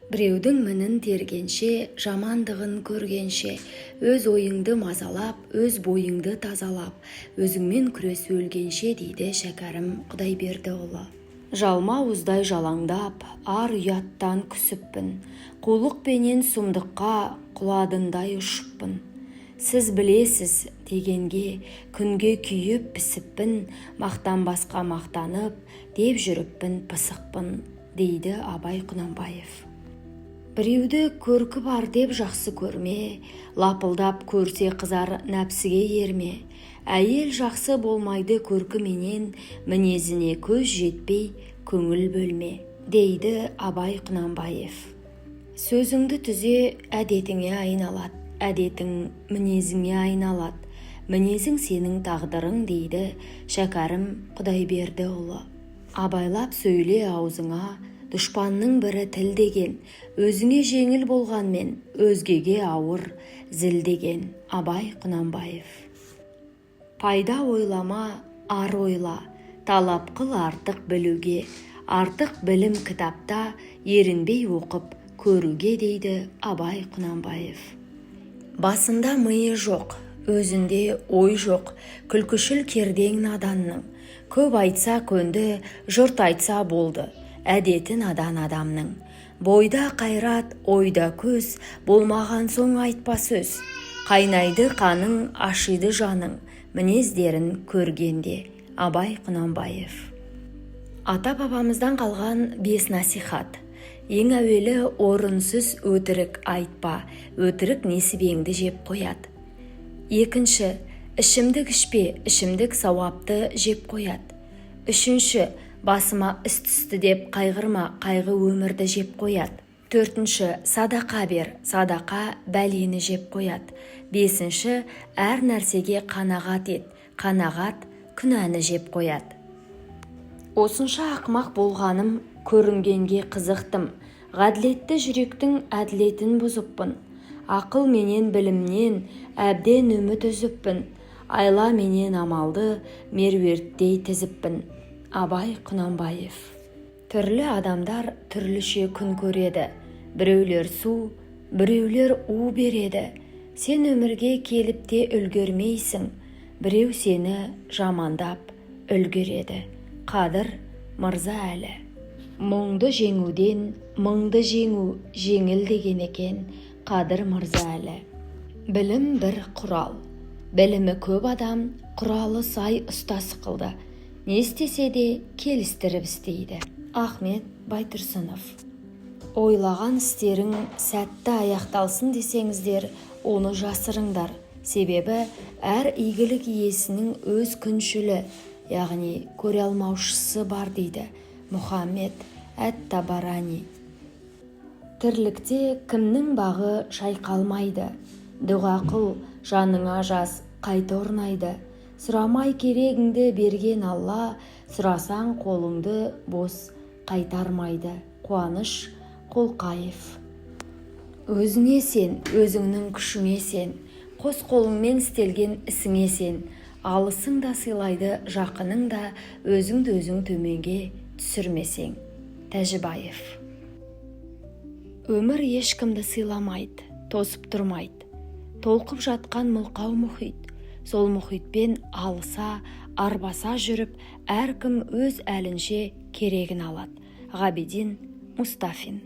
Біреудің мінін тергенше, жамандығын көргенше, өз ойыңды мазалап, өз бойыңды тазалап, өзіңмен күрес өлгенше дейді шәкәрім Құдайбердіұлы. Жалма уыздай жалаңдап, ар ұяттан күсіппін, қулық пенен сұмдыққа құладындай ұшыппын. Сіз білесіз дегенге, күнге күйіп пісіппін, мақтан басқа мақтанып, деп жүріппін пысықпын, дейді Абай Құнанбаев. Біреуді көркі бар деп жақсы көрме, лапылдап көрсе қызар нәпсіге ерме. Әйел жақсы болмайды көркі менен, мінезіне көз жетпей көңіл бөлме, дейді Абай Құнанбаев. Сөзіңді түзе, әдетіңе айналады, әдетің мінезіңе айналады, мінезің сенің тағдырың, дейді шәкәрім Құдайбердіұлы. Абайлап сөйле аузыңа, дұшпанның бірі тіл деген, өзіңе жеңіл болғанмен, өзгеге ауыр зіл деген. Абай Құнанбаев. Пайда ойлама, ар ойла, талап қыл артық білуге, артық білім кітапта, ерінбей оқып көруге, дейді Абай Құнанбаев. Басында миы жоқ, өзінде ой жоқ, күлкішіл кердең наданның, көп айтса көнді, жұрт айтса болды, әдеті надан адамның. Бойда қайрат, ойда көз, болмаған соң айтпа сөз. Қайнайды қаның, ашиды жаның, мінездерін көргенде. Абай Құнанбаев. Ата-бабамыздан қалған 5 насихат. Ең әуелі орынсыз өтірік айтпа, өтірік несібеңді жеп қояды. Екінші, ішімдік ішпе, ішімдік сауапты жеп қояды. Үшінші, басыма іс түсті деп қайғырма, қайғы өмірді жеп қояды. Төртінші, садақа бер, садақа бәлені жеп қояды. Бесінші, әр нәрсеге қанағат ет, қанағат күнәні жеп қояды. Осынша ақымақ болғаным, көрінгенге қызықтым, ғаділетті жүректің әділетін бұзыппын. Ақыл менен білімнен әбден үміт үзіппін, айла менен амалды меруерттей тізіппін. Абай Құнанбаев. Түрлі адамдар түрліше күн көреді. Біреулер су, біреулер у береді. Сен өмірге келіп те үлгермейсің, біреу сені жамандап үлгереді. Қадыр Мырзаәлі. Мұңды жеңуден мыңды жеңу жеңіл деген екен. Қадыр Мырзаәлі. Білім бір құрал. Білімі көп адам құралы сай ұстасы қылды. Не істесе де келістіріп істейді. Ахмет Байтұрсынов. Ойлаған істерің сәтті аяқталсын десеңіздер, оны жасырыңдар. Себебі әр игілік иесінің өз күншілі, яғни көре алмаушысы бар, дейді Мұхаммед әт-Табарани. Тірлікте кімнің бағы шайқалмайды. Дұға қыл, жаныңа жаз, қайта орнайды. Сұрамай керегіңді берген Алла, сұрасаң қолыңды бос қайтармайды. Қуаныш Қолқаев. Өзіңе сен, өзіңнің күшіңе сен, қос қолыңмен істелген ісіңе сен, алысың да сыйлайды жақының да, өзіңді өзің төменге түсірмесең. Тәжібаев. Өмір ешкімді сыйламайды, тосып тұрмайды. Толқып жатқан мылқау мұхит. Сол мұхитпен алыса, арбаса жүріп, әркім өз әлінше керегін алады. Ғабиден Мұстафин.